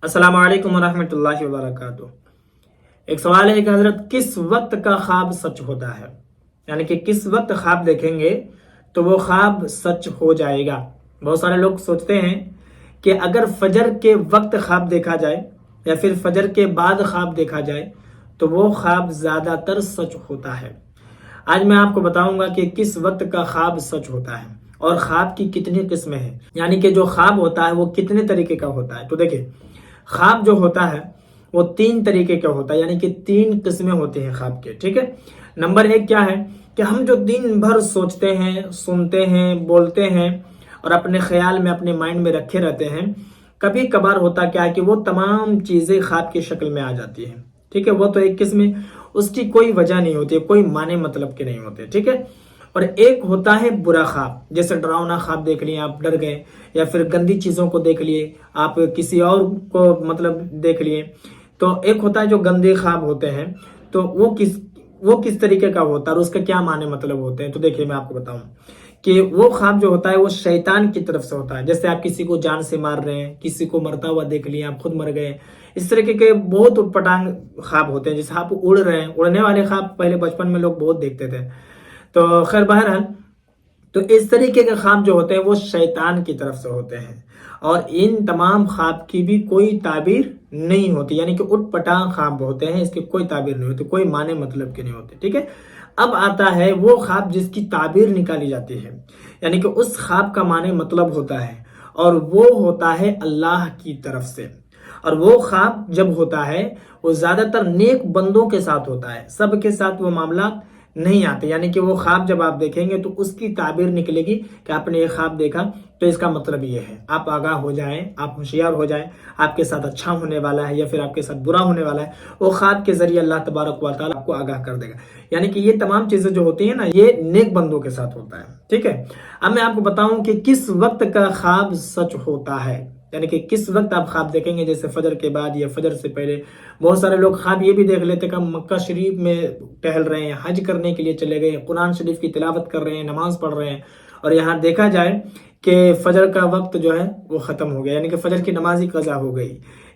अस्सलाम वालेकुम वरहमतुल्लाहि वबरकातुह। एक सवाल है कि हजरत किस वक्त का ख्वाब सच होता है, यानी कि किस वक्त ख्वाब देखेंगे तो वो ख्वाब सच हो जाएगा। बहुत सारे लोग सोचते हैं कि अगर फजर के वक्त ख्वाब देखा जाए या फिर फजर के बाद ख्वाब देखा जाए तो वो ख्वाब ज़्यादातर सच होता है। आज मैं आपको बताऊंगा कि किस वक्त का ख्वाब सच होता है और ख्वाब की कितनी किस्में हैं, यानी कि जो ख्वाब होता है वो कितने तरीके का होता है। तो देखिए, ख्वाब जो होता है वो तीन तरीके का होता है, यानी कि तीन किस्में होती हैं ख्वाब के। ठीक है, नंबर एक क्या है कि हम जो दिन भर सोचते हैं, सुनते हैं, बोलते हैं और अपने ख्याल में, अपने माइंड में रखे रहते हैं, कभी कभार होता क्या है कि वो तमाम चीजें ख्वाब की शक्ल में आ जाती हैं। ठीक है, वो तो एक किस्म है, उसकी कोई वजह नहीं होती है, कोई माने मतलब के नहीं होते। ठीक है, और एक होता है बुरा ख्वाब, जैसे डरावना ख्वाब देख लिए, आप डर गए, या फिर गंदी चीजों को देख लिए, आप किसी और को मतलब देख लिए। तो एक होता है जो गंदे ख्वाब होते हैं, तो वो किस तरीके का होता है और उसका क्या माने मतलब होते हैं। तो देखिए, मैं आपको बताऊं कि वो ख्वाब जो होता है वो शैतान की तरफ से होता है। जैसे आप किसी को जान से मार रहे हैं, किसी को मरता हुआ देख लिया, आप खुद मर गए, इस तरीके के बहुत उटपटांग ख्वाब होते हैं। जैसे आप उड़ रहे हैं, उड़ने वाले ख्वाब पहले बचपन में लोग बहुत देखते थे। तो खैर बहरहाल, तो इस तरीके के ख्वाब जो होते हैं वो शैतान की तरफ से होते हैं और इन तमाम ख्वाब की भी कोई ताबीर नहीं होती, यानी कि उटपटांग ख्वाब होते हैं, इसकी कोई ताबीर नहीं होती, कोई माने मतलब के नहीं होते। ठीक है, अब आता है वो ख्वाब जिसकी ताबीर निकाली जाती है, यानी कि उस ख्वाब का माने मतलब होता है और वो होता है अल्लाह की तरफ से। और वो ख्वाब जब होता है वो ज्यादातर नेक बंदों के साथ होता है, सबके साथ वो मामला नहीं आते। यानी कि वो ख्वाब जब आप देखेंगे तो उसकी ताबीर निकलेगी कि आपने ये ख्वाब देखा तो इसका मतलब ये है। आप आगाह हो जाएं, आप होशियार हो जाएं, आपके साथ अच्छा होने वाला है या फिर आपके साथ बुरा होने वाला है, वो ख्वाब के जरिए अल्लाह तबारक व तआला आपको आगाह कर देगा। यानी कि ये तमाम चीजें जो होती है ना, ये नेक बंदों के साथ होता है। ठीक है, अब मैं आपको बताऊं कि किस वक्त का ख्वाब सच होता है, यानी कि किस वक्त आप ख्वाब देखेंगे। जैसे फजर के बाद या फजर से पहले बहुत सारे लोग ख्वाब ये भी देख लेते कि हम मक्का शरीफ में टहल रहे हैं, हज करने के लिए चले गए, कुरान शरीफ की तिलावत कर रहे हैं, नमाज पढ़ रहे हैं, और यहाँ देखा जाए कि फजर का वक्त जो है वो खत्म हो गया, यानी कि फजर की नमाज ही कज़ा हो गई।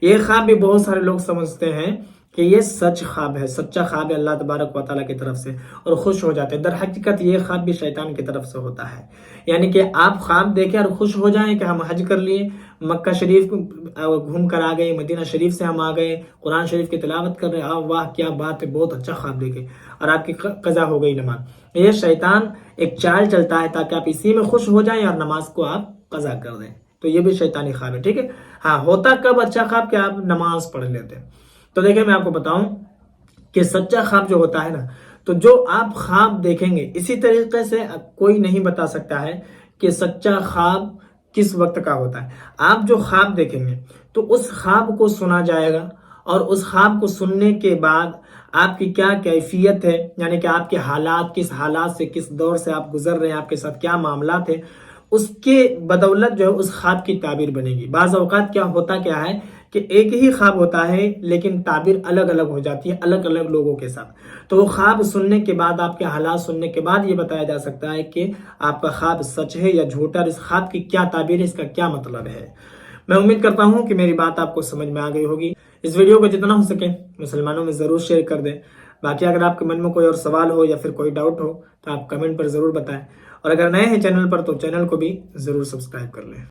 ये ख्वाब भी बहुत सारे लोग समझते हैं कि ये सच ख्वाब है, सच्चा ख्वाब है अल्लाह तबारक व तआला की तरफ से, और खुश हो जाते हैं। दर हकीकत ये ख्वाब भी शैतान की तरफ से होता है। यानी कि आप ख्वाब देखें और खुश हो जाएं कि हम हज कर लिए, मक्का शरीफ घूम कर आ गए, मदीना शरीफ से हम आ गए, कुरान शरीफ की तिलावत कर रहे हैं, वाह क्या बात है, बहुत अच्छा ख्वाब देखे, और आपकी कज़ा हो गई नमाज। ये शैतान एक चाल चलता है ताकि आप इसी में खुश हो जाएं और नमाज को आप कज़ा कर दें। तो ये भी शैतानी ख्वाब है। ठीक है, हाँ, होता कब अच्छा ख्वाब कि आप नमाज पढ़ लेते हैं। तो देखिए, मैं आपको बताऊं कि सच्चा ख्वाब जो होता है ना, तो जो आप ख्वाब देखेंगे, इसी तरीके से कोई नहीं बता सकता है कि सच्चा ख्वाब किस वक्त का होता है। आप जो ख्वाब देखेंगे तो उस ख्वाब को सुना जाएगा, और उस ख्वाब को सुनने के बाद आपकी क्या कैफियत है, यानी कि आपके हालात, किस हालात से, किस दौर से आप गुजर रहे हैं, आपके साथ क्या मामला थे, उसके बदौलत जो है उस ख्वाब की ताबीर बनेगी। बाज़ औक़ात क्या होता क्या है कि एक ही ख्वाब होता है लेकिन ताबीर अलग अलग हो जाती है अलग अलग लोगों के साथ। तो वो ख्वाब सुनने के बाद, आपके हालात सुनने के बाद ये बताया जा सकता है कि आपका ख्वाब सच है या झूठा, और इस ख्वाब की क्या ताबीर है, इसका क्या मतलब है। मैं उम्मीद करता हूँ कि मेरी बात आपको समझ में आ गई होगी। इस वीडियो को जितना हो सके मुसलमानों में ज़रूर शेयर कर दें। बाकी अगर आपके मन में कोई और सवाल हो या फिर कोई डाउट हो तो आप कमेंट पर ज़रूर बताएं, और अगर नए हैं चैनल पर तो चैनल को भी ज़रूर सब्सक्राइब कर लें।